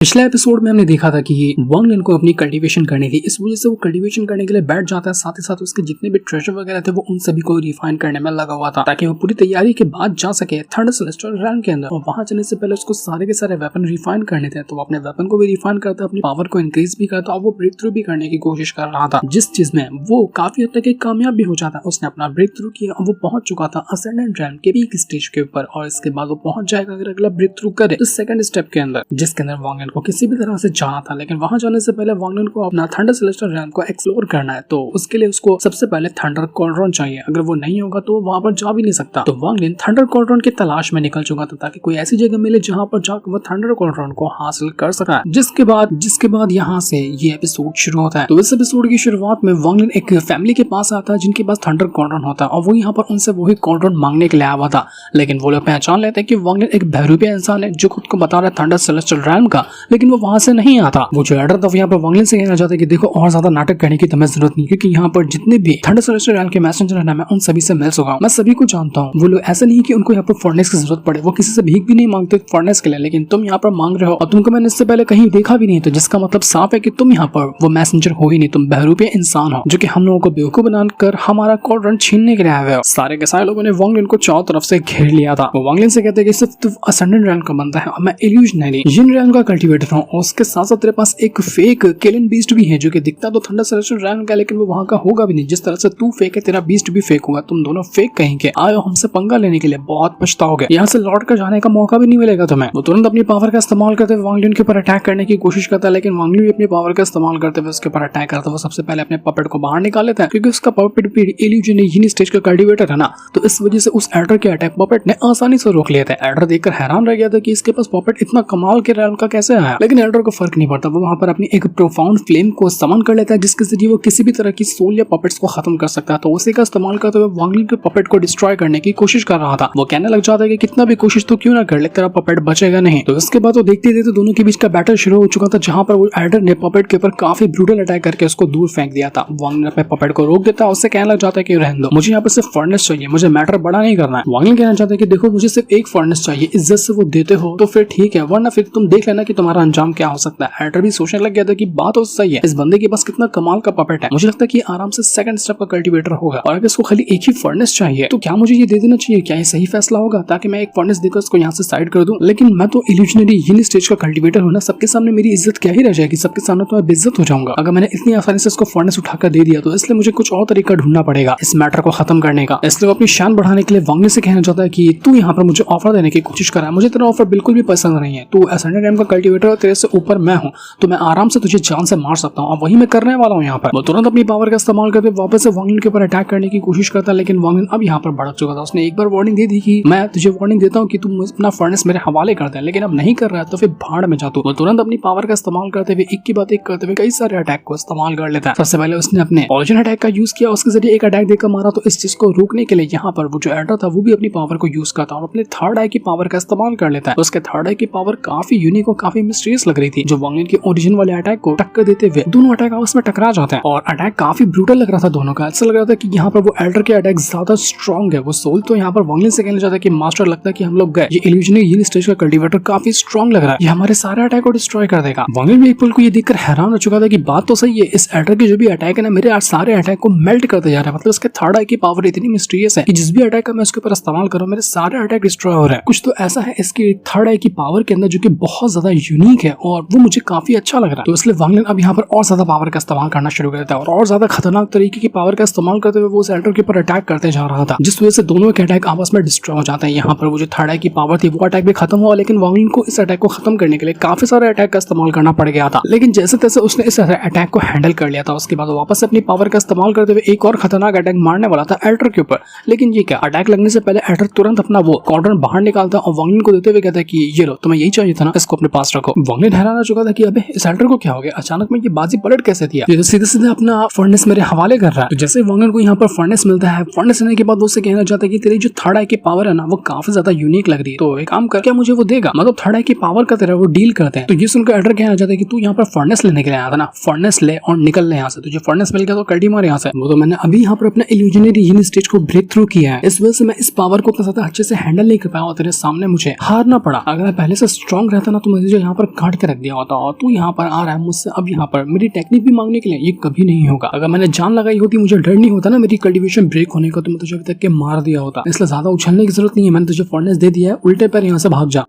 पिछले एपिसोड में हमने देखा था कि वांग लिन को अपनी कल्टीवेशन करनी थी, इस वजह से वो कल्टीवेशन करने के लिए बैठ जाता है। साथ ही साथ उसके जितने भी ट्रेजर वगैरह थे वो उन सभी को रिफाइन करने में लगा हुआ था ताकि वो पूरी तैयारी के बाद जा सके थंडर सेलेस्टियल रैल्म के अंदर। और वहां जाने से पहले उसको सारे के सारे वेपन रिफाइन करने थे, तो वो अपने वेपन को भी रिफाइन करता, अपनी पावर को इंक्रीज भी करता और वो ब्रेक थ्रू भी करने की कोशिश कर रहा था, जिस चीज में वो काफी हद तक एक कामयाब भी हो जाता। उसने अपना ब्रेक थ्रू किया और वो पहुंच चुका था असेंडेंट रैल्म के पीक स्टेज के ऊपर। और इसके बाद वो पहुंच जाएगा अगर अगला ब्रेक थ्रू करे तो सेकंड स्टेप के अंदर, जिसके अंदर वांग लिन को किसी भी तरह से जाना था। लेकिन वहां जाने से पहले वांग लिन को अपना थंडर सेलेस्टियल रैल्म को एक्सप्लोर करना है, तो उसके लिए उसको सबसे पहले थंडर कॉल्ड्रॉन चाहिए। अगर वो नहीं होगा तो वहां पर जा भी नहीं सकता। तो वांग लिन थंडर कॉल्ड्रॉन की तलाश में निकल चुका था ताकि कोई ऐसी जगह मिले जहां पर जाकर वो थंडर कॉल्ड्रॉन को हासिल कर सका। जिसके बाद यहाँ से ये एपिसोड शुरू होता है। तो इस एपिसोड की शुरुआत में वांग लिन एक फैमिली के पास आता है जिनके पास थंडर कॉल्ड्रॉन होता है और वो यहाँ पर उनसे वही कॉल्ड्रॉन मांगने के लिए आया हुआ था। लेकिन वो लोग पहचान लेते हैं कि वांग लिन एक बहरूपिया इंसान है जो खुद को बता रहा है थंडर सेलेस्टियल रैल्म का, लेकिन वो वहां से नहीं आता। वो जो एडर था यहाँ पर वांग लिन से कहना चाहता है कि देखो और ज्यादा नाटक करने की तुम्हें जरूरत नहीं, क्योंकि यहाँ पर जितने भी थंडर सेलेस्टियल रैल्म के मैसेंजर है ना, मैं उन सभी से मिल चुका हूँ, मैं सभी को जानता हूँ। वो लोग ऐसा नहीं कि उनको यहाँ पर फर्नेस की जरूरत पड़े, वो किसी से भीख भी नहीं मांगते फर्नेस के लिए, लेकिन तुम यहाँ पर मांग रहे हो और तुमको मैंने इससे पहले कहीं देखा भी नहीं, तो जिसका मतलब साफ है कि तुम यहाँ पर वो मैसेंजर हो ही नहीं, तुम बहरूपिया इंसान हो जो कि हम लोगों को बेवकूफ बनाकर हमारा कॉल्ड्रॉन छीनने के लिए आए हुए हो। सारे के सारे लोगों ने वांग लिन को चारों तरफ से घेर लिया था। वो वांग लिन से कहते हैं कि सिर्फ असेंडेंट रैल्म का बनता है और मैं इल्यूजनरी जिन रैल्म का कल्टीवेटर हूँ, और उसके साथ साथ तेरे पास एक फेक केलिन बीस्ट भी है जो कि दिखता तो थंडर सेलेस्टियल रैल्म का, लेकिन वो वहां का होगा भी नहीं। जिस तरह से तू फेक है तेरा बीस्ट भी फेक होगा। तुम दोनों फेक कहीं के आए हो हमसे पंगा लेने के लिए, बहुत पछताओगे। यहाँ से लौट कर जाने का मौका भी नहीं मिलेगा तुम्हें। वो तुरंत अपनी पावर का इस्तेमाल करते हुए वांग लिन के ऊपर अटैक करने की कोशिश करता है, लेकिन वांग लिन भी अपनी पावर का इस्तेमाल करते हुए उसके ऊपर अटैक करता है। वो सबसे पहले अपने पपेट को बाहर निकाल लेता है क्योंकि उसका पपेट भी इल्यूजन स्टेज का कल्टीवेटर है ना, तो इस वजह से उस एडर के अटैक पपेट ने आसानी से रोक लिया था। एडर देखकर हैरान रह गया था कि इसके पास पपेट इतना कमाल के रैल्म का कैसे आया, लेकिन एडर को फर्क नहीं पड़ता। वो वहां पर अपनी एक प्रोफाउंड फ्लेम को समन कर लेता है जिसके जरिए वो किसी भी तरह की सोल या पपेट्स को खत्म कर सकता है। तो उसी का इस्तेमाल करते हुए वांग लिन के पपेट को डिस्ट्रॉय करने की कोशिश कर रहा था। वो कहने लग जाता है कि कितना भी कोशिश तो क्यों ना कर ले, तेरा पपेट बचेगा नहीं। तो इसके बाद वो देखते देखते दोनों के बीच का बैटल शुरू हो चुका था, जहां पर वो एडर ने पपेट के ऊपर काफी ब्रूटल अटैक करके उसको दूर फेंक दिया था। वांग लिन अपने पपेट को रोक देता है, उससे कहने लग जाता है कि रहने दो, मुझे यहाँ पर सिर्फ फर्नेस चाहिए, मुझे मैटर बड़ा नहीं करना है। वांग लिन कहना चाहता है कि देखो मुझे सिर्फ एक फर्नेस चाहिए, इज्जत से वो देते हो तो फिर ठीक है, वरना फिर तुम देख लेना कि तुम्हारा अंजाम क्या हो सकता है। एडर भी सोचने लग गया था कि बात तो सही है, इस बंदे के पास कितना कमाल का पपेट है, मुझे लगता है कि आराम से सेकंड स्टेप का कल्टीवेटर होगा। और अगर इसको खाली एक ही फर्नेस चाहिए तो क्या मुझे ये दे देना चाहिए? क्या ये सही फैसला होगा ताकि मैं एक फर्नेस देकर उसको यहाँ से साइड कर दूं? लेकिन मैं तो इल्यूजनरी यूनि स्टेज का कल्टीवेटर हूं ना, सबके सामने मेरी इज्जत क्या ही रह जाएगी, सबके सामने तो मैं बेइज्जत हो जाऊंगा अगर मैंने इतनी आसानी से इसको फर्नेस उठाकर दे दिया। तो इसलिए मुझे कुछ और तरीका ढूंढना पड़ेगा इस मैटर को खत्म करने का। इसलिए वो अपनी शान बढ़ाने के लिए वांग लिन से कहना चाहता है कि तू यहाँ पर मुझे ऑफर देने की कोशिश कर रहा है, मुझे तेरा ऑफर बिल्कुल भी पसंद नहीं है। तू असेंडेंट रैल्म का कल्टीवेटर, तेरे से ऊपर मैं हूँ, तो मैं आराम से तुझे जान से मार सकता हूँ और वही मैं करने वाला हूँ यहाँ पर। वो तुरंत अपनी पावर का इस्तेमाल करके वापस से वांग लिन के ऊपर अटैक करने की कोशिश करता है, लेकिन वांग लिन अब यहाँ पर भड़क चुका था। उसने एक बार वार्निंग दे दी कि मैं तुझे वार्निंग देता हूँ कि तुम अपना फर्नेस मेरे हवाले कर दे, लेकिन अब नहीं कर रहा है तो फिर भाड़ में जा तू। वो तुरंत अपनी पावर का इस्तेमाल करते हुए एक की बात एक करते हुए कई सारे अटैक को इस्तेमाल कर लेता है। सबसे पहले उसने अपने ओरिजिन अटैक का यूज किया, उसके जरिए एक अटैक देकर मारा। तो इस चीज को रोकने के लिए यहाँ पर वो जो एडर था वो भी अपनी पावर को यूज करता और अपने थर्ड आई की पावर का इस्तेमाल कर लेता है। उसके थर्ड आई की पावर काफी यूनिक और काफी मिस्टीरियस लग रही थी, जो वांग लिन के ओरिजिन वाले अटैक को टक्कर देते हुए दोनों अटैक आपस में टकरा जाते हैं और अटैक काफी ब्रूटल लग रहा था दोनों का। ऐसा लग रहा था कि यहाँ पर वो एडर के अटैक ज्यादा स्ट्रॉन्ग है। वो सोल तो यहाँ पर वांग लिन से कहना चाहता है कि मास्टर, लगता है कि हम लोग गए, ये इल्यूजनरी यूनि स्टेज का कल्टीवेटर काफी स्ट्रॉन्ग लग रहा है, ये हमारे सारे अटैक को डिस्ट्रॉय कर देगा। वांग लिन भी एक पल को ये देखकर हैरान हो चुका था कि बात तो सही है, इस एडर के जो भी अटैक है ना, मेरे सारे अटैक को मेल्ट करते जा रहा है। मतलब इसके थर्ड आई की पावर इतनी मिस्टीरियस है कि जिस भी अटैक का मैं उसके ऊपर इस्तेमाल करूँ मेरे सारे अटैक डिस्ट्रॉय हो रहे हैं। कुछ तो ऐसा है इसकी थर्ड आई की पावर के अंदर जो कि बहुत ज्यादा यूनिक है और वो मुझे काफी अच्छा लग रहा है। तो इसलिए वांग लिन अब यहाँ पर और ज्यादा पावर का इस्तेमाल करना शुरू कर देता है और ज्यादा खतरनाक तरीके की पावर का इस्तेमाल करते हुए वो उस एडर के ऊपर अटैक करते जा रहा था, जिस वजह से दोनों के अटैक आपस में डिस्ट्रॉय हो जाते हैं। यहाँ पर वो जो थर्ड आई की पावर थी वो अटैक भी खत्म हुआ, लेकिन वांग लिन को इस अटैक को खत्म करने के लिए काफी सारे अटैक का इस्तेमाल करना पड़ गया था। लेकिन जैसे तैसे उसने इस अटैक को हैंडल कर लिया था। उसके बाद वापस से अपनी पावर का इस्तेमाल करते हुए एक और खतरनाक अटैक मारने वाला था एडर के ऊपर। लेकिन ये क्या, अटैक लगने से पहले एडर तुरंत अपना वो कॉर्डन बाहर निकालता और वांग लिन को देते हुए कहता है कि ये लो, तुम्हें यही चाहिए था ना, इसको अपने पास रखो। वांग लिन हैरान हो चुका था कि अबे इस एडर को क्या हो गया, अचानक में ये बाजी पलट कैसे दिया, ये तो सीधे सीधे अपना फर्नेस मेरे हवाले कर रहा है। तो जैसे वांग लिन को यहाँ पर फर्नेस मिलता है, फर्नेस लेने के बाद उससे कहना चाहता है कि तेरी जो थर्ड आई की पावर है ना वो काफी ज्यादा यूनिक लग रही है, तो एक काम कर, क्या मुझे वो देगा, मतलब थर्ड आई की पावर का तेरा वो डील करते हैं। तो ये सुनकर एडर कहना चाहता है कि तू यहाँ पर फर्नेस लेने के लिए आया था ना, फर्नेस ले और निकल ले यहाँ से, तुझे फर्नेस मिल गया तो कल्टी मार यहाँ से। वो तो मैंने अभी यहाँ पर अपना इल्यूजनरी यूनि स्टेज को ब्रेक थ्रू किया है, इस वजह से मैं इस पावर को इतना ज्यादा अच्छे से हैंडल नहीं कर पाया और तेरे सामने मुझे हारना पड़ा। अगर मैं पहले से स्ट्रॉन्ग रहता ना तो मुझे यहाँ पर काट के रख दिया होता और तू यहाँ पर आ रहा है मुझसे अब यहाँ पर मेरी टेक्निक भी मांगने के लिए, ये कभी नहीं होगा। अगर मैंने जान लगाई होती, मुझे डर नहीं होता ना मेरी कल्टीवेशन ब्रेक होने का, तो मैं तुझे अभी तक के मार दिया होता। इसलिए ज्यादा उछलने की जरूरत नहीं है, मैंने तुझे फर्नेस दे दिया है, उल्टे पैर यहाँ से भाग जा।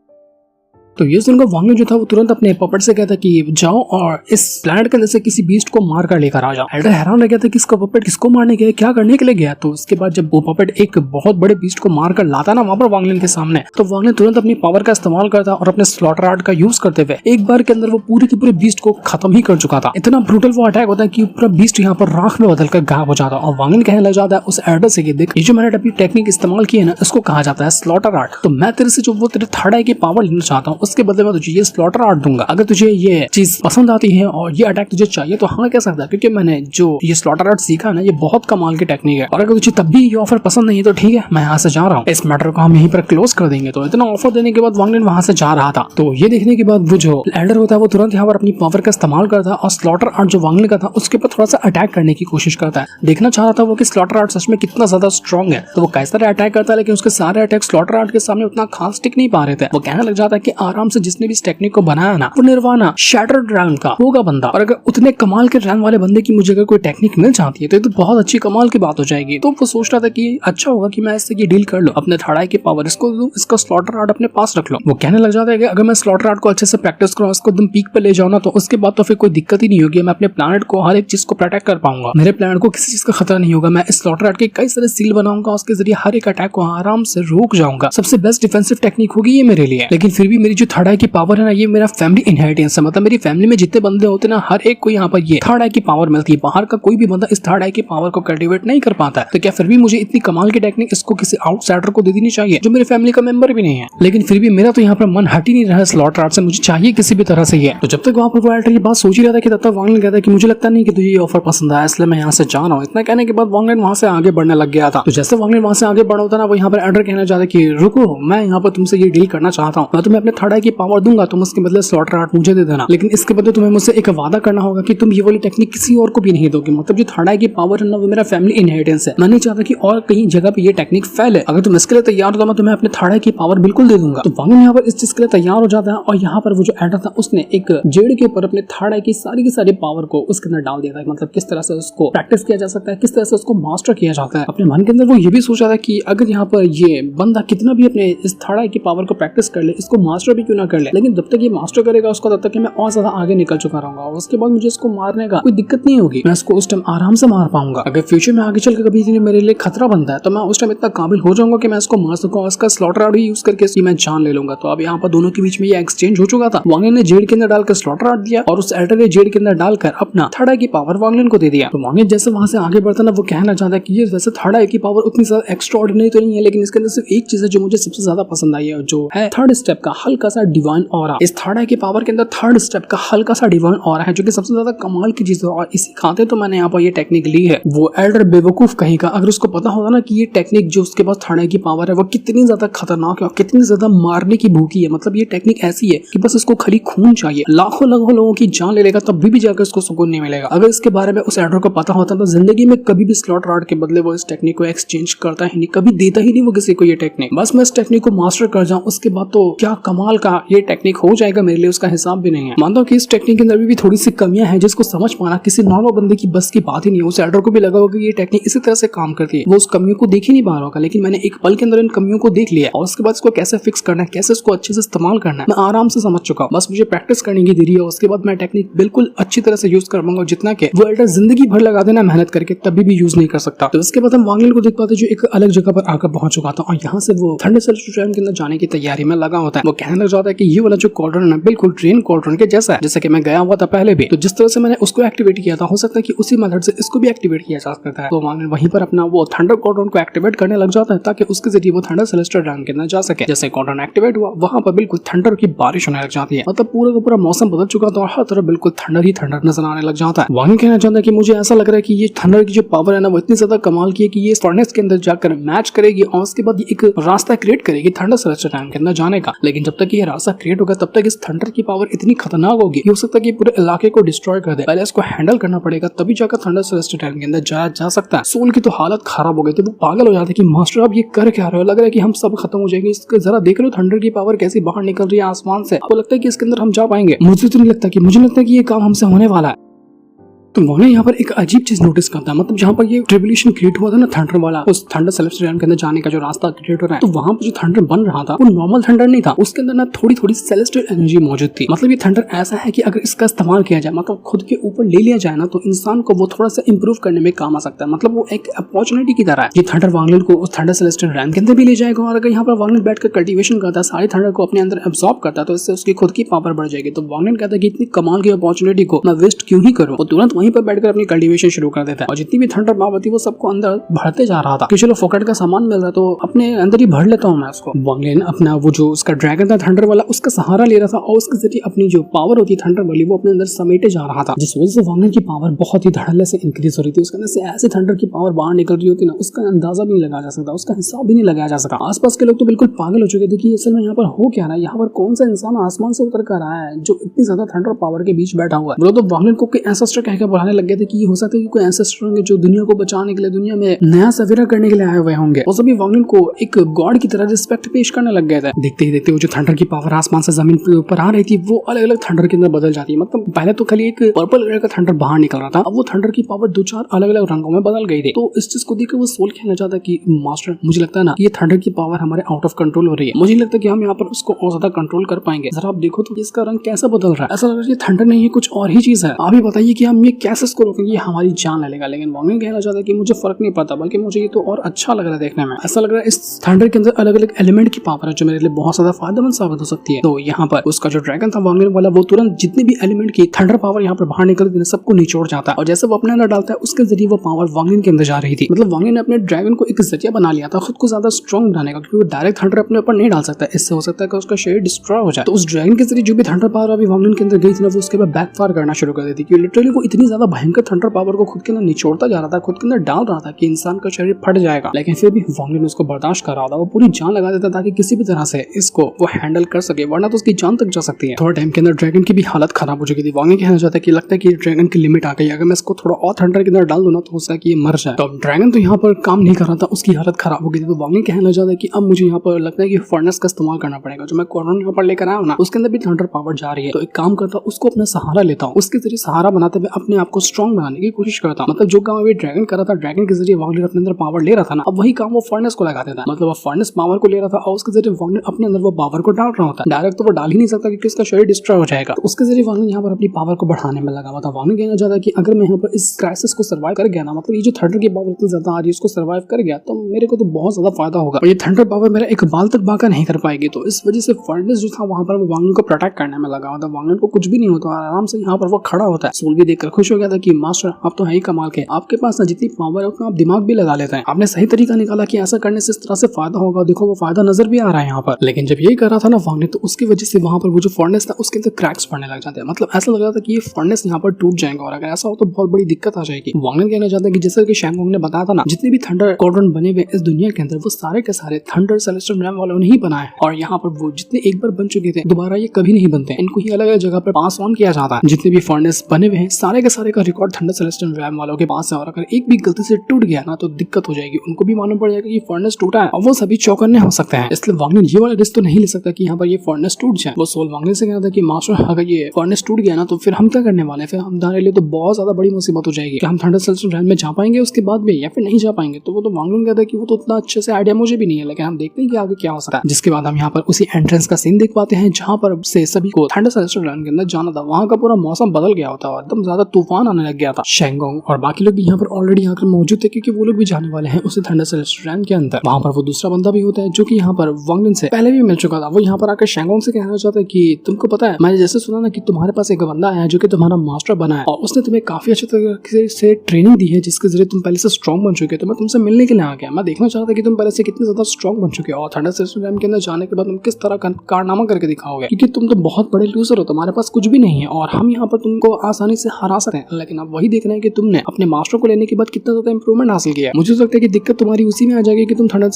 तो ये सुनकर वांग लिन जो था वो तुरंत अपने पपेट से कहता कि जाओ और इस प्लैनेट के अंदर से किसी बीस्ट को मार कर लेकर आ जाओ। एल्डर हैरान रह गया था कि इसका पपेट किसको मारने गया, क्या करने के लिए गया। तो उसके बाद जब वो पपेट एक बहुत बड़े बीस्ट को मार कर लाता ना वहां पर वांग लिन के सामने, तो वांग लिन तुरंत अपनी पावर का इस्तेमाल करता और अपने स्लॉटर आर्ट का यूज करते हुए एक बार के अंदर वो पूरे के पूरे बीस्ट को खत्म ही कर चुका था। इतना ब्रूटल वो अटैक होता है कि पूरा बीस्ट यहाँ पर राख में बदल कर गायब हो जाता और वांग लिन कहने लग जाता है उस एल्डर से कि देख, ये जो मैंने अभी टेक्निक इस्तेमाल की है ना, इसको कहा जाता है स्लॉटर आर्ट। तो मैं तेरे से जो वो तेरे थर्ड आई की पावर लेना चाहता हूँ, उसके बदले में तुझे स्लॉटर आर्ट दूंगा। अगर तुझे ये चीज पसंद आती है और ये अटैक तुझे चाहिए तो हाँ कह सकता है, क्योंकि मैंने जो ये स्लॉटर आर्ट सीखा ना, ये बहुत कमाल की टेक्निक है। और अगर तुझे तब भी ये ऑफर पसंद नहीं है तो ठीक है, मैं यहाँ से जा रहा हूँ, इस मैटर को हम यहीं पर क्लोज कर देंगे। तो इतना ऑफर देने के बाद वांग लिन वहां से जा रहा था। तो ये देखने के बाद वो जो एल्डर होता है वो तुरंत यहाँ पर अपनी पावर का इस्तेमाल करता है और स्लॉटर आर्ट जो वांग लिन का था उसके ऊपर थोड़ा सा अटैक करने की कोशिश करता है। देखना चाह रहा था वो कि स्लॉटर आर्ट सच में कितना ज्यादा स्ट्रॉन्ग है। तो वो कैसे अटैक करता है, लेकिन उसके सारे अटैक स्लॉटर आर्ट के सामने उतना खास टिक नहीं पा रहे थे। वो कहने लग जाता है कि आराम से जिसने भी इस टेक्निक को बनाया ना, वो निर्वाणा शैटर्ड रैम का होगा बंदा, और अगर उतने कमाल के रैम वाले बंदे की मुझे अगर कोई टेक्निक मिल जाती है तो ये तो बहुत अच्छी कमाल की बात हो जाएगी। तो वो सोच रहा था कि अच्छा होगा कि मैं इससे ये डील कर लूं, अपने थर्ड आई की पावर इसको दूं, इसका स्लॉटर आर्ट अपने पास रख लो। वो कहने लग जाता है कि अगर मैं स्लॉटर आर्ट को अच्छे से प्रैक्टिस करूं, इसको एकदम पीक पे ले जाऊं ना, तो उसके बाद तो फिर कोई दिक्कत ही नहीं होगी। मैं अपने प्लैनेट को हर एक चीज को प्रोटेक्ट कर पाऊंगा, मेरे प्लैनेट को किसी चीज का खतरा नहीं होगा। मैं इस स्लॉटर आर्ट के कई सारे सील बनाऊंगा, उसके जरिए हर एक अटैक को आराम से रोक जाऊंगा। सबसे बेस्ट डिफेंसिव टेक्निक होगी ये मेरे लिए। लेकिन फिर भी मेरी जो थर्ड आई की पावर है ना, ये मेरा फैमिली इनहेरिटेंस है। मतलब मेरी फैमिली में जितने बंदे होते हैं ना, हर एक को यहाँ पर ये थर्ड आई की पावर मिलती है। बाहर का कोई भी बंदा इस थर्ड आई की पावर को कल्टीवेट नहीं कर पाता है। तो क्या फिर भी मुझे इतनी कमाल की टेक्निक इसको किसी आउटसाइडर को दे देनी चाहिए जो मेरे फैमिली का मेंबर भी नहीं है। लेकिन फिर भी मेरा तो यहाँ पर मन हट ही नहीं रहा स्लॉटर आर्ट से, मुझे चाहिए किसी भी तरह से ये। तो जब तक वहाँ पर वो एल्डर ये बात सोच ही रहा था कि तब तक वांग लिन कहता है कि मुझे लगता नहीं कि तुझे ये ऑफर पसंद आया, इसलिए मैं यहाँ से जा रहा हूँ। इतना कहने के बाद वांग लिन वहाँ से आगे बढ़ने लग गया था। तो जैसे वांग लिन वहाँ से आगे बढ़ा होता ना, वो यहाँ पर एल्डर कहना चाहता है कि रुको, मैं यहाँ पर तुमसे ये डील करना चाहता हूँ। मैं तुम्हें अपने थर्ड आई की पावर दूंगा, तुम उसके बदले स्लॉटर आर्ट मुझे दे देना, लेकिन इसके बदले तुम्हें मुझसे एक वादा करना होगा कि तुम ये वाली टेक्निक किसी और को भी नहीं दोगे। मतलब जो थर्ड आई की पावर है ना, वो मेरा फैमिली इनहेरिटेंस है। मैं नहीं चाहता कि और कहीं जगह पे ये टेक्निक फैले। अगर तुम इसके लिए तैयार हो तो मैं तुम्हें अपने थर्ड आई की पावर बिल्कुल दे दूंगा। तो वांग लिन यहाँ पर इस चीज के लिए तैयार हो जाता है और यहाँ पर वो जो एल्डर था उसने एक जेड के ऊपर अपने थर्ड आई की सारी पावर को उसके अंदर डाल दिया था। मतलब किस तरह से उसको प्रैक्टिस किया जा सकता है, किस तरह से उसको मास्टर किया जाता है। अपने मन के अंदर वो ये भी सोचा था कि अगर यहाँ पर ये बंदा कितना भी अपने इस थर्ड आई की पावर को प्रैक्टिस कर ले, इसको मास्टर भी क्यों ना कर ले, लेकिन जब तक ये मास्टर करेगा उसको, तब तक मैं और ज्यादा आगे निकल चुका रहूंगा और उसके बाद मुझे इसको मारने का कोई दिक्कत नहीं होगी। मैं इसको उस टाइम आराम से मार पाऊंगा। अगर फ्यूचर में आगे चल के कभी मेरे लिए खतरा बनता है तो मैं उस टाइम इतना काबिल हो जाऊंगा कि मैं इसको मार सकूं और इसका स्लॉटर आर्ट यूज करके इसकी मैं जान ले लूंगा। तो अब यहाँ पर दोनों के बीच में ये एक्सचेंज हो चुका था। वांग लिन ने जेड के अंदर डालकर स्लॉटर आर्ट दिया और उस एल्डर ने जेड के अंदर डालकर अपना थर्ड आई की पावर वांग लिन को दे दिया। तो वांग लिन जैसे वहां से आगे बढ़ता ना, वो कहना चाहता है कि ये वैसे थर्ड आई की पावर उतनी ज्यादा एक्स्ट्राऑर्डिनरी तो नहीं है, लेकिन इसके अंदर सिर्फ एक चीज है जो मुझे सबसे ज्यादा पसंद आई है, जो है थर्ड स्टेप का हल्का सा डिवाइन ऑरा। इस थर्ड आई की पावर के अंदर थर्ड स्टेप का हल्का सा डिवाइन ऑरा है, जो कि सबसे ज्यादा कमाल की चीज है और इसी खाते तो मैंने यहाँ पर ये टेक्निक ली है। वो एल्डर बेवकूफ कहेगा, अगर उसको पता होगा ना कि ये टेक्निक जो उसके पास थर्ड आई की पावर है वो कितनी ज्यादा खतरनाक है और कितनी ज्यादा मारने की भूखी है। मतलब ये टेक्निक ऐसी है कि बस इसको खाली खून चाहिए, लाखों लोगों की जान ले लेगा तब भी जाकर इसको सुकून नहीं मिलेगा। अगर इसके बारे में उस एल्डर को पता होता तो जिंदगी में कभी भी स्लॉटर आर्ट के बदले वो इस टेक्निक को एक्सचेंज करता ही नहीं, कभी देता ही नहीं वो किसी को ये टेक्निक। बस मैं इस टेक्निक को मास्टर कर जाऊं, उसके बाद तो क्या कमाल का ये टेक्निक हो जाएगा मेरे लिए, उसका हिसाब भी नहीं है। मानता हूं कि इस टेक्निक के अंदर भी थोड़ी सी कमियां हैं जिसको समझ पाना किसी नॉर्मल बंदे की बस की बात ही नहीं है। उस एल्डर को भी लगा होगा कि ये टेक्निक इसी तरह से काम करती है, वो उस कमियों को देख ही नहीं पा रहा होगा, लेकिन मैंने एक पल के अंदर इन कमियों को देख लिया और उसके बाद इसको कैसे फिक्स करना है, कैसे इसको अच्छे से इस्तेमाल करना है, मैं आराम से समझ चुका हूं। बस मुझे प्रैक्टिस करने की देरी है, उसके बाद मैं टेक्निक बिल्कुल अच्छी तरह से यूज कर पाऊंगा, जितना कि वो एल्डर जिंदगी भर लगा देना मेहनत करके तभी भी यूज नहीं कर सकता। तो इसके बाद हम वांग लिन को देख पाते जो एक अलग जगह पर आकर पहुंच चुका था और यहाँ से वो थंडर सेलेस्टियल के अंदर जाने की तैयारी में लगा होता है। वो कहने लग जाता है कि ये वाला जो कॉर्डन है बिल्कुल ट्रेन कॉर्डन के जैसा है, जैसे कि मैं गया हुआ था पहले भी। तो जिस तरह से मैंने उसको एक्टिवेट किया था, हो सकता है कि उसी मेथड से इसको भी एक्टिवेट किया जा सकता है। तो वांग लिन वहीं पर अपना वो थंडर कॉर्डन को एक्टिवेट करने लग जाता है ताकि उसके जरिए वो थंडर सेलेस्टियल ड्रैगन के अंदर जा सके। जैसे कॉर्डन एक्टिवेट हुआ, वहां पर बिल्कुल थंडर की बारिश होने लग जाती है। मतलब पूरा का पूरा मौसम बदल चुका था और हर तरफ बिल्कुल थंडर ही थंडर नजर आने लग जाता है। वांग कहना चाहता है कि मुझे ऐसा लग रहा है कि ये थंडर की जो पावर है ना, वो इतनी ज्यादा कमाल की है कि ये फर्नेस के अंदर जाकर मैच करेगी और उसके बाद एक रास्ता क्रिएट करेगी थंडर सेलेस्टियल ड्रैगन के अंदर जाने का। लेकिन जब तक तक ये रास्ता क्रिएट होगा तब तक इस थंडर की पावर इतनी खतरनाक होगी, हो सकता है कि पूरे इलाके को डिस्ट्रॉय कर दे। पहले इसको हैंडल करना पड़ेगा, तभी जाकर थंडर सेलेस्टियल realm के अंदर जाया जा सकता है। सोल की तो हालत खराब हो गई थी, वो पागल हो जाते कि मास्टर आप ये कर क्या रहे हो, लग रहा है कि हम सब खत्म हो जाएंगे। इसके जरा देख लो थंडर की पावर कैसी बाहर निकल रही है आसमान से। आपको लगता है कि इसके अंदर हम जा पाएंगे? मुझे तो नहीं लगता कि ये काम हमसे होने वाला है। तो उन्होंने यहाँ पर एक अजीब चीज नोटिस करता है, मतलब जहाँ पर ये ट्रिब्यूलेशन क्रिएट हुआ था ना थंडर वाला, उस थंडर सेलेस्टियल realm के अंदर जाने का जो रास्ता क्रिएट हो रहा है, तो वहाँ पर जो थंडर बन रहा था वो नॉर्मल थंडर नहीं था, उसके अंदर ना थोड़ी थोड़ी सेलेस्टियल एनर्जी मौजूद थी। मतलब ये थंडर ऐसा है कि अगर इसका इस्तेमाल किया जाए, मतलब खुद के ऊपर ले लिया जाए ना, तो इंसान को वो थोड़ा सा इंप्रूव करने में काम आ सकता है। मतलब वो एक अपॉर्चुनिटी की तरह है। ये थंडर वांगलिन को उस थंडर सेलेस्टियल realm के अंदर भी ले जाएगा, और अगर यहाँ पर वांगलिन बैठकर कल्टीवेशन करता है, सारे थंडर को अपने अंदर एब्सॉर्ब करता है, तो इससे उसकी खुद की पावर बढ़ जाएगी। तो वांगलिन कहता है कि इतनी कमाल की अपॉर्चुनिटी को मैं वेस्ट क्यों ही करूं। वो तुरंत वहीं पर बैठकर अपनी कल्टीवेशन शुरू कर देता है, और जितनी भी थंडर पावर थी वो सबको अंदर भरते जा रहा था कि चलो फोकट का सामान मिल रहा है तो अपने अंदर ही भर लेता हूँ मैं उसको। वांगलिन अपना वो जो उसका ड्रैगन था थंडर वाला, उसका सहारा ले रहा था, और उसके जरिए अपनी जो पावर होती है थंडर वाली वो अपने अंदर समेटे जा रहा था, जिस वजह से वांगलिन की पावर बहुत ही धड़ल्ले से इंक्रीज हो रही थी। उसके अंदर से ऐसे थंडर की पावर बाहर निकल रही होती ना, उसका अंदाजा भी नहीं लगाया जा सकता, उसका हिसाब भी नहीं लगाया जा सका। आसपास के लोग तो बिल्कुल पागल हो चुके थे कि असल में यहाँ पर हो क्या रहा है, यहाँ पर कौन सा इंसान आसमान से उतर कर आया है जो इतनी ज्यादा थंडर पावर के बीच बैठा हुआ है। वो तो वांगलिन को एंसेस्टर कहकर बुलाने लग गए थे कि ये हो सकता है कि कोई एंसेस्टर होंगे जो दुनिया को बचाने के लिए, दुनिया में नया सवेरा करने के लिए आए हुए होंगे। वो सभी वांगलिन को एक गॉड की तरह रिस्पेक्ट पेश करने लग गए थे। देखते ही देखते वो जो थंडर की पावर आसमान से जमीन के ऊपर आ रही थी वो अलग अलग थंडर के अंदर बदल जाती है। मतलब पहले तो खाली एक पर्पल कलर का थंडर बाहर निकल रहा था, अब वो थंडर की पावर 2-4 अलग अलग रंगों में बदल गई थी। तो इस चीज को देखकर वो सोल कहना चाहता कि मास्टर मुझे लगता है ना ये थंडर की पावर हमारे आउट ऑफ कंट्रोल हो रही है, मुझे लगता है कि हम यहाँ पर उसको और ज्यादा कंट्रोल कर पाएंगे। जरा आप देखो तो इसका रंग कैसा बदल रहा है, ऐसा लग रहा है ये थंडर नहीं है कुछ और ही चीज है। आप ही बताइए कि हम ये कैसे इसको रोकेंगे, हमारी जान ले लेगा। लेकिन वांगलिन कहना चाहता है कि मुझे फर्क नहीं पड़ता, बल्कि मुझे ये तो और अच्छा लग रहा है देखने में। ऐसा लग रहा है इस थंडर के अंदर अलग अलग एलिमेंट की पावर है जो मेरे लिए बहुत ज्यादा फायदेमंद साबित हो सकती है। तो यहाँ पर उसका जो ड्रैगन था वांगलिन वाला, वो तुरंत जितने भी एलिमेंट की थंडर पावर यहाँ पर बाहर निकलती है सबको निचोड़ जाता है, और जैसे वो अपने अंदर डालता है उसके जरिए वो पावर वांगलिन के अंदर जा रही थी। मतलब वांगलिन ने अपने ड्रैगन को एक जरिया बना लिया था खुद को ज्यादा स्ट्रॉन्ग बनाने का, क्योंकि वो डायरेक्ट थंडर अपने ऊपर नहीं डाल सकता, इससे हो सकता है कि उसका शरीर डिस्ट्रॉय हो जाए। तो उस ड्रैगन के जरिए जो भी थंडर पावर अभी वांगलिन के अंदर गई थी ना, वो उसके बाद बैकफायर करना शुरू कर देती, क्योंकि लिटरली वो इतनी ज्यादा भयंकर थंडर पावर को खुद के अंदर निचोड़ता जा रहा था, खुद के अंदर डाल रहा था कि इंसान का शरीर फट जाएगा। लेकिन फिर भी वांगलिन उसको बर्दाश्त कर रहा था, वो पूरी जान लगा देता ताकि किसी भी तरह से इसको वो हैंडल कर सके, वरना तो उसकी जान तक जा सकती है। थोड़ा टाइम के अंदर ड्रैगन की भी हालत खराब हो चुकी थी। वांगलिन कहना चाहता है कि लगता है कि ड्रैगन की लिमिट आ गई, अगर मैं इसको थोड़ा और थंडर के अंदर डाल दूं ना तो हो सकता है कि ये मर जाए। तो अब ड्रैगन तो यहाँ पर काम नहीं कर रहा था, उसकी हालत खराब हो गई थी। तो वांगलिन कहना चाहता है कि अब मुझे यहाँ पर लगता है कि फर्नेस का इस्तेमाल करना पड़ेगा, जो मैं कॉर्नर यहाँ पर लेकर आया हूं ना उसके अंदर भी थंडर पावर जा रही है। तो एक काम करता हूँ, उसको अपना सहारा लेता हूँ, उसके जरिए सहारा बनाते हुए अपने आप को स्ट्रॉन्ग बनाने की कोशिश करता हूँ। मतलब जो काम अभी ड्रैगन कर रहा था, ड्रैगन के जरिए वांगलिन अपने अंदर पावर ले रहा था ना, अब वही काम वो फर्नेस को लगा देता है। मतलब वो फर्नेस पावर को ले रहा था और उसके जरिए वांगलिन अपने अंदर वो पावर को डाल रहा होता है। डायरेक्ट तो वो डाल ही नहीं सकता क्योंकि उसका शरीर डिस्ट्रॉय हो जाएगा। तो उसके जरिए वांगलिन यहाँ पर अपनी पावर को बढ़ाने में लगा हुआ था। वांगलिन कहना चाहता है कि अगर मैं यहाँ पर इस क्राइसिस को सर्वाइव कर गया ना, मतलब ये जो थंडर की पावर इतनी ज्यादा आ रही है उसको सर्वाइव कर गया तो मेरे को तो बहुत ज्यादा फायदा होगा, और ये थंडर पावर मेरा एक बाल तक बाका नहीं कर पाएगी। तो इस वजह से फर्नेस जो था वहां पर वो वांगलिन को प्रोटेक्ट करने में लगा हुआ था। वांगलिन को कुछ भी नहीं होता, आराम से यहाँ पर वो खड़ा होता है। सोल भी देखकर खुश हो गया था कि मास्टर आप तो है ही कमाल के, आपके पास ना जितनी पावर है उतना आप दिमाग भी लगा लेते हैं, आपने सही तरीका निकाला कि ऐसा करने से इस तरह से फायदा होगा। देखो वो फायदा नजर भी आ रहा है यहाँ पर। लेकिन जब ये कर रहा था ना वांगलिन, तो उसकी वजह से वहां पर वो जो फर्नेस था उसके अंदर क्रैक्स पड़ने लग जाते हैं। मतलब ऐसा लग रहा था कि ये फर्नेस यहाँ पर टूट जाएगा, और अगर ऐसा हो तो बहुत बड़ी दिक्कत आ जाएगी। वांगलिन कहना चाहता है कि जैसा कि शैंगोंग ने बताया था ना, जितने भी थंडर क्वाड्रेंट बने हुए इस दुनिया के अंदर वो सारे के सारे थंडर सेलेस्टियल realm वालों ने ही बनाए, और यहाँ पर वो जितने एक बार बन चुके थे दोबारा ये कभी नहीं बनते, इनको ही अलग अलग जगह पर पास ऑन किया जाता है। जितने भी फर्नेस बने हुए हैं सारे के सारे का रिकॉर्ड थंडर सेलेस्टियल realm वालों के पास है, और अगर एक भी गलती से टूट गया ना तो दिक्कत हो जाएगी, उनको भी मालूम पड़ जाएगा कि फर्नेस टूटा है और वो सभी चौकन्ने हो सकते हैं। इसलिए वांगलिन ये वाला रिस्क तो नहीं ले सकता कि यहाँ पर ये फर्नेस टूट जाए। वो सोल वांगलिन से कहना था कि मास्टर अगर ये फर्नेस टूट गया ना तो फिर हम क्या करने वाले हैं, फिर हमारे लिए तो बहुत ज्यादा बड़ी मुसीबत हो जाएगी कि हम थंडर सेलेस्टियल realm में जा पाएंगे उसके बाद में या फिर नहीं जा पाएंगे। तो वो तो वांगलिन कहता है कि वो तो उतना अच्छे से आइडिया मुझे भी नहीं है, लेकिन हम देखते हैं कि आगे क्या हो सकता है। जिसके बाद हम यहाँ पर उसी एंट्रेंस का सीन देख पाते हैं जहाँ पर से सभी को थंडर सेलेस्टियल realm के अंदर जाना था। वहाँ का पूरा मौसम बदल गया होता है, एकदम ज्यादा तूफान आने लग गया था। शैंगोंग और बाकी लोग भी यहाँ पर ऑलरेडी आकर मौजूद थे क्योंकि वो लोग भी जाने वाले हैं उसी थंडर सेलेस्टियल realm के अंदर। वहाँ पर वो दूसरा बंदा भी होता है जो कि यहाँ पर वांगलिन से पहले भी मिल चुका था। वो यहाँ पर आकर शैंगोंग से कहना चाहता है कि तुमको पता है मैंने जैसे सुना ना कि तुम्हारे पास एक बंदा है जो कि तुम्हारा मास्टर बना है और उसने तुम्हें काफी अच्छे तरीके से ट्रेनिंग दी है जिसके जरिए तुम पहले से स्ट्रॉन्ग बन चुके हो। तो मैं तुमसे मिलने के लिए आ गया, मैं देखना चाहता कि तुम पहले से कितने ज्यादा स्ट्रॉन्ग बन चुके हो और थंडर सेलेस्टियल realm के अंदर जाने के बाद तुम किस तरह का कारनामा करके दिखाओगे, क्योंकि तुम तो बहुत बड़े लूजर हो, तुम्हारे पास कुछ भी नहीं है और हम यहाँ पर तुमको आसानी से हरा सकते हैं, लेकिन आप वही देख रहे हैं कि तुमने अपने मास्टर को लेने के बाद कितना ज्यादा इंप्रूवमेंट हासिल किया। मुझे लगता है कि दिक्कत तुम्हारी उसी में आ जाएगी कि तुम थंडर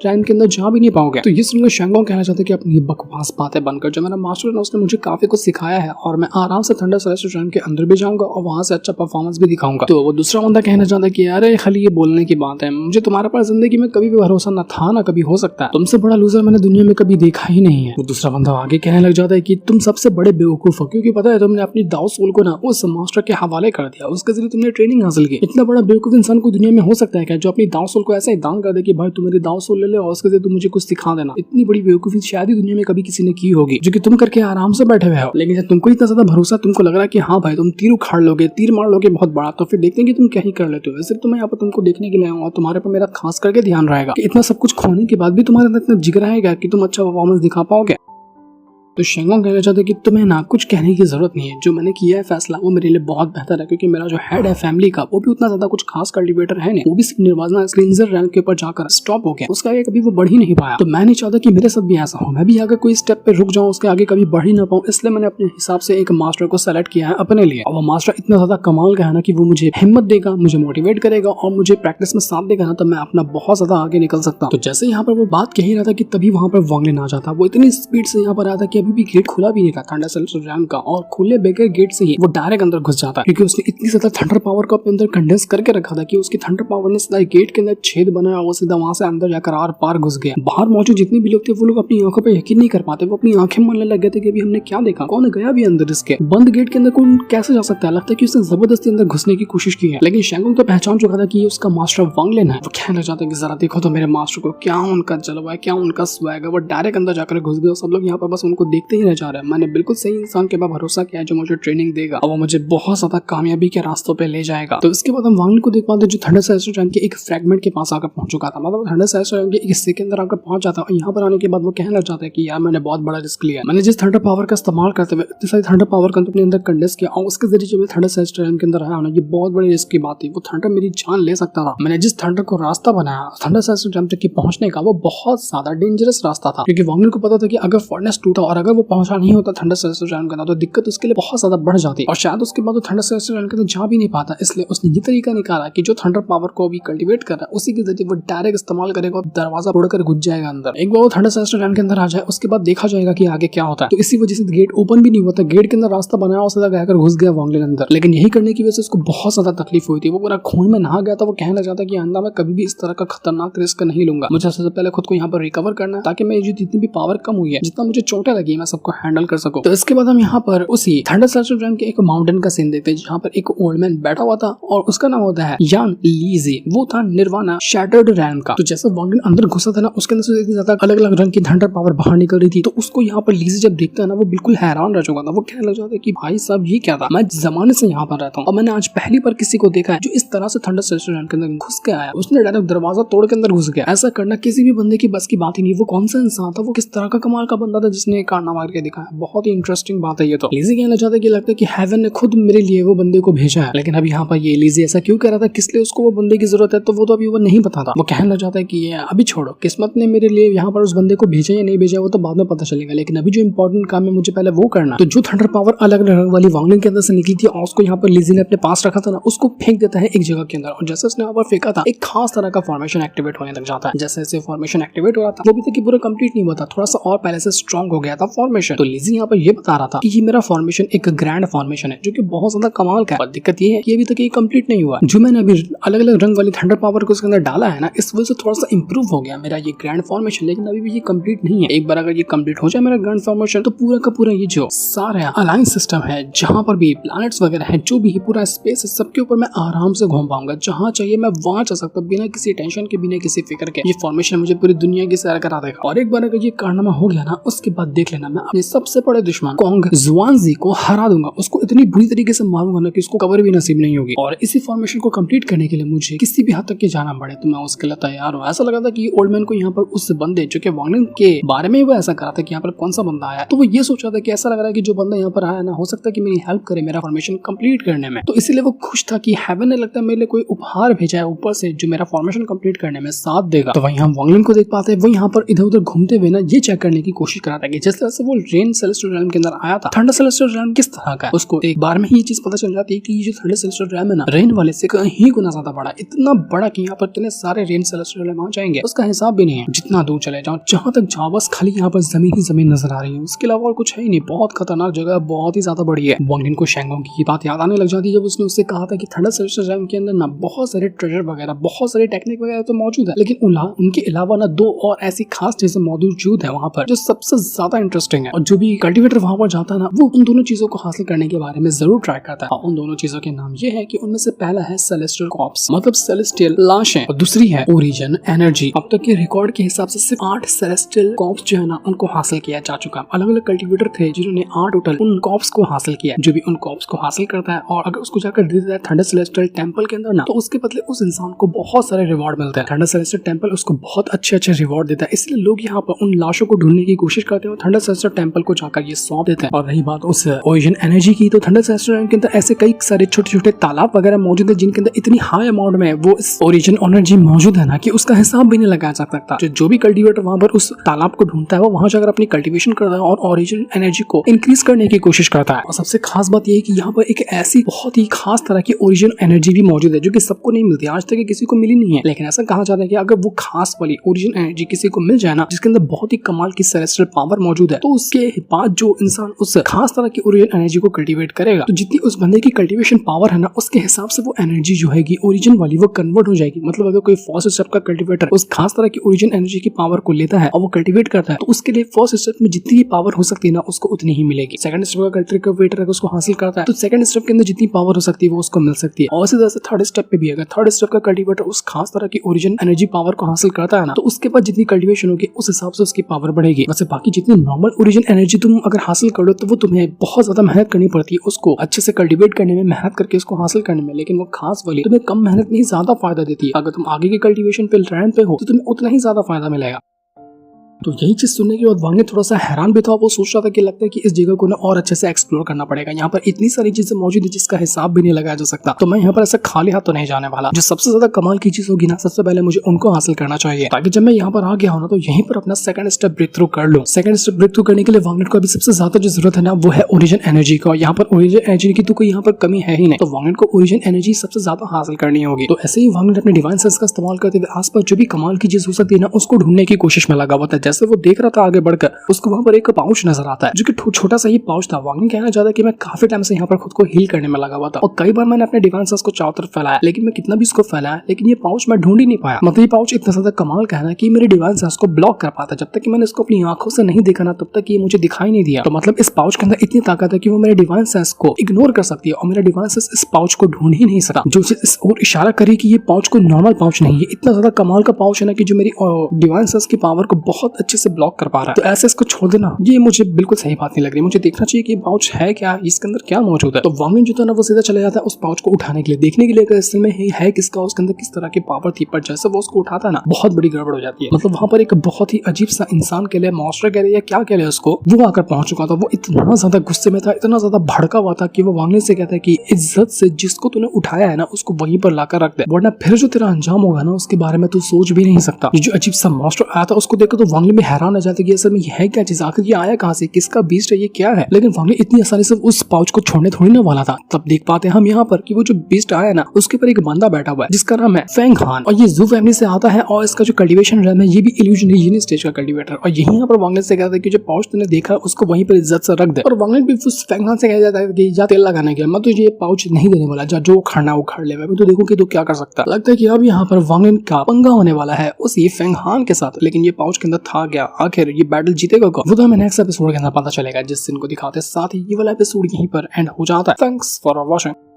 टाइम के अंदर जा भी नहीं पाओगे। तो ये सुनकर शैंगोंग कहना चाहता है कि अपनी बकवास बातें बनकर जो मेरा मास्टर है उसने मुझे काफी कुछ सिखाया है और मैं आराम से थंडर टाइम के अंदर भी जाऊंगा और वहां से अच्छा परफॉर्मेंस भी दिखाऊंगा। तो वो दूसरा बंदा कहना चाहता है कि अरे खाली ये बोलने की बात है, मुझे तुम्हारे पास जिंदगी में कभी भी भरोसा न था ना कभी हो सकता है, तुमसे बड़ा लूजर मैंने दुनिया में कभी देखा ही नहीं है। वो दूसरा बंदा आगे कहने लग जाता है कि तुम सबसे बड़े बेवकूफ हो, क्योंकि पता है तुमने अपनी दाव सोल को ना उस मास्टर के हवाले कर दिया, उसके जरिए तुमने ट्रेनिंग हासिल की। इतना बड़ा बेवकूफ इंसान को दुनिया में हो सकता है क्या जो अपनी दाव सोल को ऐसा ही दान कर दे कि भाई तुम मेरी दाव सोल ले ले और उसके जरिए तुम मुझे कुछ सिखा देना। इतनी बड़ी बेवकूफी शायद ही दुनिया में कभी किसी ने की होगी जो कि तुम करके आराम से बैठे हुए हो। लेकिन जब तुमको इतना ज्यादा भरोसा, तुमको लग रहा है कि हाँ भाई तुम तीर उखाड़ लोगे, तीर मार लोगे बहुत बड़ा, तो फिर देखते हैं कि तुम क्या ही कर लेते हो। वैसे तो मैं यहाँ पर तुमको देखने के लिए आऊँ और तुम्हारे पर मेरा खास करके ध्यान रहेगा कि इतना सब कुछ खोने के बाद भी तुम्हारे अंदर इतना जिगर आएगा कि तुम अच्छा परफॉर्मेंस दिखा पाओगे। तो शेंगोंग कहना चाहता है कि तुम्हें ना कुछ कहने की जरूरत नहीं है, जो मैंने किया है फैसला वो मेरे लिए बहुत बेहतर है, क्योंकि मेरा जो हेड है फैमिली का वो भी उतना ज्यादा कुछ खास कल्टिवेटर है नहीं, वो भी सिर्फ निर्वाणा क्लींजर रैंक के ऊपर जाकर स्टॉप हो गया, उसका आगे कभी वो बढ़ ही नहीं पाया। तो मैं नहीं चाहता कि मेरे साथ भी ऐसा हो, मैं भी आगे कोई स्टेप पे रुक जाऊँ, उसके आगे कभी बढ़ ही ना पाऊँ, इसलिए मैंने अपने हिसाब से एक मास्टर को सेलेक्ट किया है अपने लिए। और वो मास्टर इतना ज्यादा कमाल का है ना कि वो मुझे हिम्मत देगा, मुझे मोटिवेट करेगा और मुझे प्रैक्टिस में साथ देगा ना, तो मैं अपना बहुत ज्यादा आगे निकल सकता हूँ। तो जैसे यहाँ पर वो बात कह ही रहा था कि तभी वहाँ पर वांग लिन आ जाता, वो इतनी स्पीड से यहाँ पर आया था कि अभी भी गेट खुला भी नहीं था थंडर टाइम का, और खुले बगैर गेट से ही वो डायरेक्ट अंदर घुस जाता है, क्योंकि उसने इतनी ज्यादा थंडर पावर को अपने अंदर कंडेंस करके रखा था कि उसकी थंडर पावर ने सीधा गेट के अंदर छेद बनाया, वो सीधा वहां से अंदर जाकर आर पार घुस गया। बाहर मौजूद जितने भी लोग थे वो लोग अपनी आंखों पर यकीन नहीं कर पाते, वो अपनी आंखें मानने लग गए थे कि अभी हमने क्या देखा, कौन गया भी अंदर, इसके बंद गेट के अंदर कौन कैसे जा सकता है। लगता है कि उसने जबरदस्ती अंदर घुसने की कोशिश की है, लेकिन शेंगोंग तो पहचान चुका था कि ये उसका मास्टर वांग लिन है। वो कहना चाहता है कि जरा देखो तो मेरे मास्टर को, क्या उनका जलवा है, क्या उनका स्वैग है। वो डायरेक्ट अंदर जाकर घुस गया, सब लोग यहाँ पर बस उनको देखते ही रह जा रहे हैं। मैंने बिल्कुल सही इंसान के बाद भरोसा किया जो मुझे ट्रेनिंग देगा और वो मुझे बहुत ज्यादा कामयाबी के रास्तों पे ले जाएगा। तो इसके बाद हम वांग लिन को देख पाते जो थंडर टाइम के एक फ्रेगमेंट के पास आकर पहुंच चुका था, मतलब थंडर टाइम के एक हिस्से के अंदर आकर पहुंच जाता है। यहाँ पर आने के बाद वो कहने लग जाता है कि यार मैंने बहुत बड़ा रिस्क लिया, मैंने जिस थंडर पावर का इस्तेमाल करते हुए इतनी सारी थंडर पावर को अपने अंदर कंडेंस किया और उसके जरिए जब थंडर टाइम के अंदर आया ना, ये बहुत बड़ी रिस्क की बात थी। वो थंडर मेरी जान ले सकता था। मैंने जिस थंडर को रास्ता बनाया थंडर टाइम तक पहुंचने का, वो बहुत ज्यादा डेंजरस रास्ता था, क्योंकि वांग लिन को पता था कि अगर फर्नेस टूटा और अगर वो पहुंचा नहीं होता थंडर टाइम के अंदर तो दिक्कत उसके लिए बहुत ज्यादा बढ़ जाती और शायद उसके बाद वो थंडर टाइम के अंदर जा भी नहीं पाता। इसलिए उसने ये तरीका निकाला कि जो थंडर पावर को अभी कल्टीवेट कर रहा है उसी के जरिए वो डायरेक्ट इस्तेमाल करेगा और दरवाजा तोड़कर घुस जाएगा अंदर। एक बार वो थंडर टाइम के अंदर आ जाए उसके बाद देखा जाएगा कि आगे क्या होता है। तो इसी वजह से गेट ओपन भी नहीं होता, गेट के अंदर रास्ता बनाया और सीधा जाकर घुस गया वांग लिन अंदर। लेकिन यही करने की वजह से उसको बहुत ज्यादा तकलीफ हुई थी, वो पूरा खून में नहा गया था। वो कहने लग जाता कि आंदा मैं कभी भी इस तरह का खतरनाक रिस्क नहीं लूंगा, मुझे सबसे पहले खुद को यहाँ पर रिकवर करना है ताकि मैं जितनी भी पावर कम हुई है, जितना मुझे चोटें लगी मैं सबको हैंडल कर सकूं। तो इसके बाद हम यहाँ पर उसी थंडर टाइम के एक माउंटेन का सीन देखते हैं जहाँ पर एक ओल्ड मैन बैठा हुआ था और उसका नाम होता है यान लीजे। वो था निर्वाणा शैटर्ड रैम का। तो जैसे वांग लिन अंदर घुसा था ना, उसके अंदर से इतनी ज्यादा अलग अलग रंग की थंडर पावर बाहर निकल रही थी, तो उसको यहाँ पर लीजे जब देखता है ना वो बिल्कुल हैरान रह चुका था। वो कहने लग जाता है कि भाई साहब ये क्या था, मैं जमाने से यहाँ पर रहता हूँ और मैंने आज पहली बार किसी को देखा है जो इस तरह से थंडर टाइम के अंदर घुस के आया। उसने डायरेक्ट दरवाजा तोड़ के अंदर घुस गया। ऐसा करना किसी भी बंदे की बस की बात ही नहीं। वो कौन सा इंसान था, वो किस तरह का कमाल का बंदा था जिसने कारनामा करके दिखाया। बहुत ही इंटरेस्टिंग बात है ये। तो लीजे कहना चाहता है कि लगता है कि हेवन ने खुद मेरे लिए वो बंदे को भेजा है। लेकिन अब यहाँ पर ये लीजे ऐसा क्यों कह रहा था, किस लिए उसको वो बंदे की जरूरत है, तो वो तो अभी वो नहीं पता था। वो कहने लग जाता है कि ये अभी छोड़ो, किस्मत ने मेरे लिए यहाँ पर उस बंदे को भेजा या नहीं भेजा वो तो बाद में पता चलेगा, लेकिन अभी जो इंपॉर्टेंट काम है मुझे पहले वो करना। तो जो थंडर पावर अलग अलग रंग वाली वांग लिन के अंदर से निकली थी और उसको यहाँ पर लीजे ने अपने पास रखा था ना, उसको फेंक देता है एक जगह के अंदर। और जैसे उसने वहाँ पर फेंका था एक खास तरह का फॉर्मेशन एक्टिवेट होने लग जाता है। जैसे जैसे फॉर्मेशन एक्टिवेट हो रहा था वो भी तक पूरा कंप्लीट नहीं हुआ था, थोड़ा सा और पहले से स्ट्रॉन्ग हो गया था फॉर्मेशन। तो लीजे यहाँ पर ये बता रहा था कि ये मेरा फॉर्मेशन एक ग्रैंड फॉर्मेशन है जो कि बहुत ज्यादा कमाल का है। और दिक्कत ये है कि अभी तक ये कंप्लीट नहीं हुआ। जो मैंने अभी अलग अलग रंग वाली थंडर पावर को उसके अंदर डाला है ना, इस वजह से थोड़ा सा इंप्रूव हो गया मेरा ये ग्रैंड फॉर्मेशन, लेकिन अभी भी ये कंप्लीट नहीं है। एक बार अगर ये कंप्लीट हो जाए मेरा ग्रैंड फॉर्मेशन तो पूरा का पूरा ये जो सारा अलायंस सिस्टम है, जहां पर भी प्लैनेट्स वगैरह है, जो भी पूरा स्पेस है, सबके ऊपर मैं आराम से घूम पाऊंगा। जहां चाहिए मैं वहां जा सकता हूँ बिना किसी टेंशन के, बिना किसी फिक्र के। ये फॉर्मेशन मुझे पूरी दुनिया की सैर करा देगा। और एक बार अगर ये कारनामा हो गया ना, उसके बाद देख लेना मैं अपने सबसे बड़े दुश्मन कोंग जुआनजी को हरा दूंगा। उसको इतनी बुरी तरीके से मारूंगा ना कि उसको कवर भी नसीब नहीं होगी। और इसी फॉर्मेशन को कंप्लीट करने के लिए मुझे किसी भी हद तक जाना पड़े तो मैं उसके लिए तैयार हूँ। ऐसा लगा था कि ओल्ड मैन को यहाँ पर उस बंदे जो कि वांग लिन के बारे में वो ऐसा करा था कि यहाँ पर कौन सा बंदा आया, तो वो ये सोच रहा था कि ऐसा लग रहा है कि जो बंदा यहाँ पर आया ना, हो सकता है कि मेरी हेल्प करे मेरा फॉर्मेशन कंप्लीट करने में। तो इसीलिए वो खुश था कि हेवन ने लगता है मेरे लिए कोई उपहार भेजा है ऊपर से जो मेरा फॉर्मेशन कंप्लीट करने में साथ देगा। तो वहीं हम वांग लिन को देख पाते हैं, वो यहाँ पर इधर उधर घूमते हुए ना ये चेक करने की कोशिश करा था कि जिस तरह से वो रेन सेलेस्टियल रेल्म के अंदर आया था, थंडर सेलेस्टियल रेल्म किस तरह का है उसको एक बार में ही ये चीज पता चल जाती है कि ये जो थंडर सेलेस्टियल रेल्म है ना, रेन वाले से कहीं गुना ज्यादा बड़ा, इतना बड़ा कि यहाँ पर इतने सारे रेन सेलेस्टियल रेल्म आ जाएंगे उसका हिसाब भी नहीं है। जितना दूर चले जाओ, जहाँ तक जाओ, बस खाली यहाँ पर जमीन ही जमीन नजर आ रही है, उसके अलावा और कुछ है ही नहीं। बहुत खतरनाक जगह, बहुत ही ज्यादा बड़ी है। वांग लिन को शैंगोंग की बात याद आने लग जाती है जब उसने उससे कहा था कि थंडर सेलेस्टियल रेल्म के अंदर ना बहुत सारे ट्रेजर वगैरह, बहुत सारे टेक्निक वगैरह तो मौजूद है, लेकिन उनके अलावा ना दो और ऐसी खास चीजें मौजूद है वहाँ पर जो सबसे ज्यादा इंटरेस्टिंग है। और जो भी कल्टीवेटर वहाँ पर जाता है ना, वो उन दोनों चीजों को हासिल करने के बारे में जरूर ट्राई करता है। उन दोनों चीजों के नाम ये है कि उनमें से पहला है सेलेस्टियल कॉर्प्स, मतलब सेलेस्टियल लाशें, और दूसरी है ओरिजिन एनर्जी। अब तक के रिकॉर्ड के हिसाब से सिर्फ 8 सेलेस्टियल कॉर्प्स जो है ना उनको हासिल किया जा चुका है। अलग अलग कल्टीवेटर थे जिन्होंने 8 टोटल उन कॉर्प्स को हासिल किया। जो भी उन कॉर्प्स को हासिल करता है और अगर उसको जाकर दे देता है थंडर सेलेस्टियल टेंपल के अंदर ना, तो उसके बदले उस इंसान को बहुत सारे रिवॉर्ड मिलते हैं। थंडर सेलेस्टियल टेंपल उसको बहुत अच्छे रिवॉर्ड देता है, इसलिए लोग यहाँ पर उन लाशों को ढूंढने की कोशिश करते हैं और थंडर सेलेस्टियल टेंपल को जाकर ये सौंप देते हैं। और रही बात उस ओरिजिन एनर्जी की, तो थंडर सेलेस्टियल के अंदर ऐसे कई सारे छोटे छोटे तालाब वगैरह मौजूद है जिनके अंदर इतनी हाई अमाउंट में वो ओरिजिन एनर्जी मौजूद है ना कि उसका हिसाब भी नहीं लगाया जा सकता। जो भी कल्टीवेटर वहाँ पर उस तालाब को ढूंढता है वो वहाँ जाकर अपनी कल्टीवेशन करता है और ओरिजिन एनर्जी को इंक्रीज करने की कोशिश करता है। और सबसे खास बात यह है कि यहाँ पर एक ऐसी बहुत ही खास तरह की ओरिजिन एनर्जी भी मौजूद है जो कि सबको नहीं मिलती, आज तक किसी को मिली नहीं है। लेकिन ऐसा कहा जाता है कि अगर वो खास वाली ओरिजिन एनर्जी किसी को मिल जाए ना, जिसके अंदर बहुत ही कमाल की सेलेस्टियल पावर मौजूद है, तो उसके बाद जो इंसान उस खास तरह की ओरिजिन एनर्जी को कल्टीवेट करेगा, तो जितनी उस बंदे की कल्टीवेशन पावर है ना, उसके हिसाब से वो एनर्जी जो है ओरिजिन वाली वो कन्वर्ट हो जाएगी। मतलब अगर कोई फर्स्ट स्टेप का कल्टीवेटर उस खास तरह की ओरिजिन एनर्जी की पावर को लेता है और वो कल्टीवेट करता है, तो उसके लिए फर्स्ट स्टेप में जितनी भी पावर हो सकती है ना, उसको उतनी ही मिलेगी। सेकंड स्टेप का कल्टीवेटर अगर उसको हासिल करता है तो सेकंड स्टेप के अंदर जितनी पावर हो सकती है वो उसको मिल सकती है। और इसी तरह से थर्ड स्टेप पे भी अगर थर्ड स्टेप का कल्टीवेटर उस खास तरह की ओरिजिन एनर्जी पावर को हासिल करता है ना, तो उसके बाद जितनी कल्टीवेशन होगी उस हिसाब से उसकी पावर बढ़ेगी। वैसे बाकी जितनी नॉर्मल ओरिजिन एनर्जी तुम अगर हासिल कर लो तो वो तुम्हें बहुत ज्यादा मेहनत करनी पड़ती है उसको अच्छे से कल्टीवेट करने में, मेहनत करके उसको हासिल करने में। लेकिन वो खास वाली तुम्हें कम मेहनत में ही ज्यादा फायदा देती है। अगर तुम आगे के कल्टीवेशन पे रैंक पे हो तो तुम्हें उतना ही ज्यादा फायदा मिलेगा। तो यही चीज सुनने के बाद वांग लिन थोड़ा सा हैरान भी था। वो सोच रहा था कि लगता है कि इस जगह को ना और अच्छे से एक्सप्लोर करना पड़ेगा। यहाँ पर इतनी सारी चीजें मौजूद है जिसका हिसाब भी नहीं लगाया जा सकता। तो मैं यहाँ पर ऐसा खाली हाथ तो नहीं जाने वाला। जो सबसे ज्यादा कमाल की चीज होगी ना, सबसे पहले मुझे उनको हासिल करना चाहिए, ताकि जब मैं यहाँ पर आ गया हूँ ना, तो यहीं पर अपना सेकंड स्टेप ब्रेक थ्रू कर लूँ। सेकंड स्टेप ब्रेक थ्रू करने के लिए वांग लिन को अभी सबसे ज्यादा जो जरूरत है ना, वो है ओरिजिन एनर्जी का। यहाँ पर ओरिजिन एनर्जी की तो कोई यहाँ पर कमी है ही नहीं, तो वांग लिन को ओरिजिन एनर्जी सबसे ज्यादा हासिल करनी होगी। तो ऐसे ही वांग लिन अपने डिवाइन सेंस का इस्तेमाल करते हुए आसपास जो भी कमाल की चीज हो सकती है ना, उसको ढूंढने की कोशिश में लगा हुआ था। जैसे वो देख रहा था आगे बढ़कर, उसको वहां पर एक पाउच नजर आता है जो कि छोटा सा ही पाउच था। वांग लिन कहना चाहता है कि मैं काफी टाइम से यहाँ पर खुद को हील करने में लगा हुआ था और कई बार मैंने अपने डिवाइन सेंस को चारों तरफ फैलाया, लेकिन मैं कितना भी इसको फैलाया, लेकिन ये पाउच मैं ढूंढ ही नहीं पाया। मतलब ये पाउच इतना ज्यादा कमाल का है ना कि मेरे डिवाइन सेंस को ब्लॉक कर पाता। जब तक कि मैंने इसको अपनी आंखों से नहीं देखा ना, तब तक ये मुझे दिखाई नहीं दिया। तो मतलब इस पाउच के अंदर इतनी ताकत है कि वो मेरे डिवाइन सेंस को इग्नोर कर सकती है और मेरा डिवाइन सेंस इस पाउच को ढूंढ ही नहीं सका, जो इस और इशारा करे कि ये पाउच कोई नॉर्मल पाउच नहीं है। इतना ज्यादा कमाल का पाउच है ना कि जो मेरी डिवाइन सेंस की पावर को बहुत अच्छे से ब्लॉक कर पा रहा है। तो ऐसे इसको छोड़ देना ये मुझे बिल्कुल सही बात नहीं लग रही। मुझे देखना चाहिए कि पाउच है क्या, इसके अंदर क्या मौजूद है। तो वांग लिन जो था ना, वो सीधा चला जाता है उस पाउच को उठाने के लिए, देखने के लिए कि असल में है किसका, उसके अंदर किस तरह की पावर थी। पर जैसे वो उसको उठाता है ना, बहुत बड़ी गड़बड़ हो जाती है। मतलब वहां पर एक बहुत ही अजीब सा इंसान के लिए, मॉन्स्टर के लिए या क्या कह रहे उसको, वो आकर पहुंच चुका था। वो इतना ज्यादा गुस्से में था, इतना ज्यादा भड़का हुआ था कि वो वांग लिन से कहता है कि इज्जत से जिसको तूने उठाया है ना, उसको वहीं पर लाकर रख दे, वरना फिर जो तेरा अंजाम होगा ना, उसके बारे में तू सोच भी नहीं सकता। ये जो अजीब सा मॉन्स्टर आया था, उसको देखकर तो वांग लिन भी हैरान हो जाता है कि असल में है क्या चीज, आखिर ये आया कहाँ से, किसका बीस्ट है, ये क्या है। लेकिन वांग लिन इतनी आसानी से उस पाउच को छोड़ने थोड़ी ना वाला था। तब देख पाते हैं हम यहाँ पर कि वो जो बीस्ट आया ना, उसके ऊपर एक बंदा बैठा हुआ है जिसका नाम है फेंग हान, और ये जू फैमिली से आता है और इसका जो कल्टीवेशन रैम है ये भी इल्यूजन स्टेज का कल्टीवेटर। और यही यहाँ पर वांग लिन से कहता है कि जो पाउच तूने देखा उसको वहीं पर इज्जत से रख दे। और वांग लिन भी उस फेंग हान से कह जाता है कि जा तेल लगाने के, मैं तुझे ये पाउच नहीं देने वाला, जा जो उखाड़ना उखाड़ ले, मैं तो देखूं कि तू क्या कर सकता है। लगता है कि अब यहाँ पर वांग लिन का पंगा होने वाला है उस ये फेंग हान के साथ। लेकिन ये पाउच के अंदर था क्या, आखिर ये बैटल जीतेगा कौन, वो तो हमें नेक्स्ट एपिसोड के अंदर पता चलेगा, जिस दिन को दिखाते। साथ ही ये वाला एपिसोड यहीं पर एंड हो जाता है। Thanks for watching.